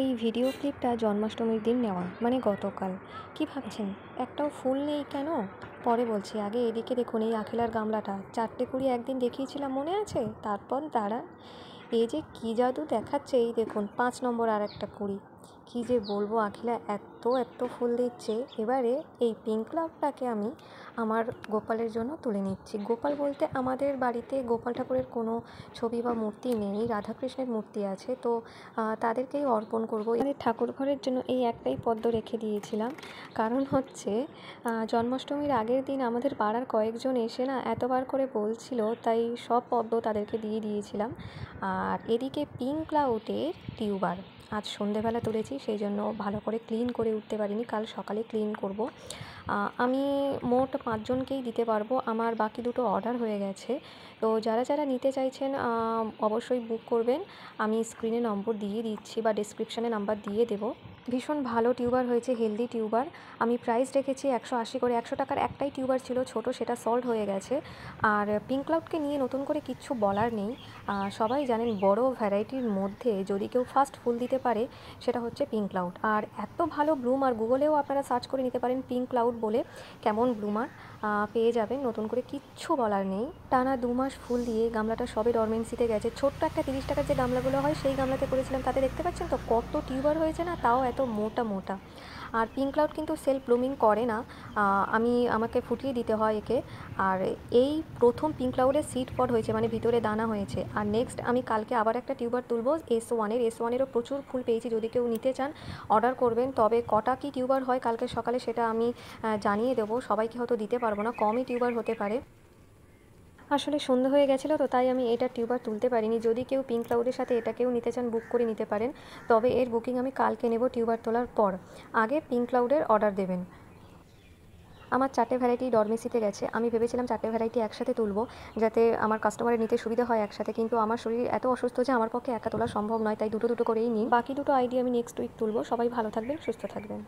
এই ভিডিও ক্লিপটা জন্মাষ্টমীর দিন নেওয়া, মানে গতকাল। কি ভাবছেন একটাও ফুল নেই কেন? পরে বলছি, আগে এদিকে দেখুন এই আখিলার গামলাটা 4টে কুড়ি একদিন দেখিয়েছিলাম, মনে আছে? তারপর দাঁড়ান, এই যে কী জাদু দেখাচ্ছে, এই দেখুন 5 নম্বর আর একটা কুড়ি। কী যে বলবো, আখিলা এত এত ফুল দিচ্ছে। এবারে এই পিঙ্ক লাভটাকে আমি আমার গোপালের জন্য তুলে নিচ্ছি। গোপাল বলতে আমাদের বাড়িতে গোপাল ঠাকুরের কোনো ছবি বা মূর্তি নেই, রাধাকৃষ্ণের মূর্তি আছে, তো তাদেরকেই অর্পণ করব। আমাদের ঠাকুর ঘরের জন্য এই একটাই পদ্ম রেখে দিয়েছিলাম, কারণ হচ্ছে জন্মাষ্টমীর আগের দিন আমাদের পাড়ার কয়েকজন এসে না এতবার করে বলছিল, তাই সব পদ্ম তাদেরকে দিয়ে দিয়েছিলাম। আর এদিকে পিঙ্ক ক্লাউডের টিউবার আজ সন্ধেবেলা তুলেছি, সেই জন্য ভালো করে ক্লিন করে উঠতে পারিনি, কাল সকালে ক্লিন করব। আমি মোট 5জনকেই দিতে পারবো, আমার বাকি দুটো অর্ডার হয়ে গেছে। তো যারা যারা নিতে চাইছেন অবশ্যই বুক করবেন। আমি স্ক্রিনে নম্বর দিয়ে দিচ্ছি বা ডেসক্রিপশানে নাম্বার দিয়ে দেবো। ভীষণ ভালো টিউবার হয়েছে, হেলদি টিউবার। আমি প্রাইস রেখেছি 180 করে। 100 টাকার একটাই টিউবার ছিল ছোট, সেটা সল্ট হয়ে গেছে। আর পিঙ্ক ক্লাউডকে নিয়ে নতুন করে কিচ্ছু বলার নেই। সবাই জানেন বড় ভ্যারাইটির মধ্যে যদি কেউ ফার্স্ট ফুল দিতে পারে সেটা হচ্ছে পিঙ্ক ক্লাউড। আর এত ভালো ব্লুমার, গুগলেও আপনারা সার্চ করে নিতে পারেন পিঙ্ক ক্লাউড বলে, কেমন ব্লুমার পেয়ে যাবেন। নতুন করে কিচ্ছু বলার নেই। টানা 2 মাস ফুল দিয়ে গামলাটা সবে ডরমেন্সিতে গেছে। ছোট্ট একটা 30 টাকার যে গামলাগুলো হয় সেই গামলাতে করেছিলাম, তাতে দেখতে পাচ্ছেন তো কত টিউবার হয়েছে না, তাও এত মোটা মোটা। আর পিঙ্ক ক্লাউড কিন্তু সেলফ ব্লুমিং করে না, আমাকে ফুটিয়ে দিতে হয় একে। আর এই প্রথম পিঙ্ক ক্লাউডের সিড পড হয়েছে, মানে ভিতরে দানা হয়েছে। আর নেক্সট আমি কালকে আবার একটা টিউবার তুলবো S1-এরও প্রচুর ফুল পেয়েছি। যদি কেউ নিতে চান অর্ডার করবেন, তবে কটা কি টিউবার হয় কালকে সকালে সেটা আমি জানিয়ে দেবো। সবাইকে হয়তো দিতে পারবো না, কমই টিউবার হতে পারে। আসলে সন্ধ্যা হয়ে গেছিলো তো, তাই আমি এটা টিউবার তুলতে পারিনি। যদি কেউ পিঙ্ক ক্লাউডের সাথে এটাকেও নিতে চান বুক করে নিতে পারেন, তবে এর বুকিং আমি কালকে নেব টিউবার তোলার পর। আগে পিঙ্ক ক্লাউডের অর্ডার দেবেন। আমার 4টে ভ্যারাইটি ডরমেসিতে গেছে। আমি ভেবেছিলাম 4টে ভ্যারাইটি একসাথে তুলবো, যাতে আমার কাস্টমারের নিতে সুবিধা হয় একসাথে, কিন্তু আমার শরীর এত অসুস্থ যে আমার পক্ষে একা তোলা সম্ভব নয়, তাই দুটো দুটো করেই নিই। বাকি দুটো আইডি আমি নেক্সট উইক তুলবো। সবাই ভালো থাকবেন, সুস্থ থাকবেন।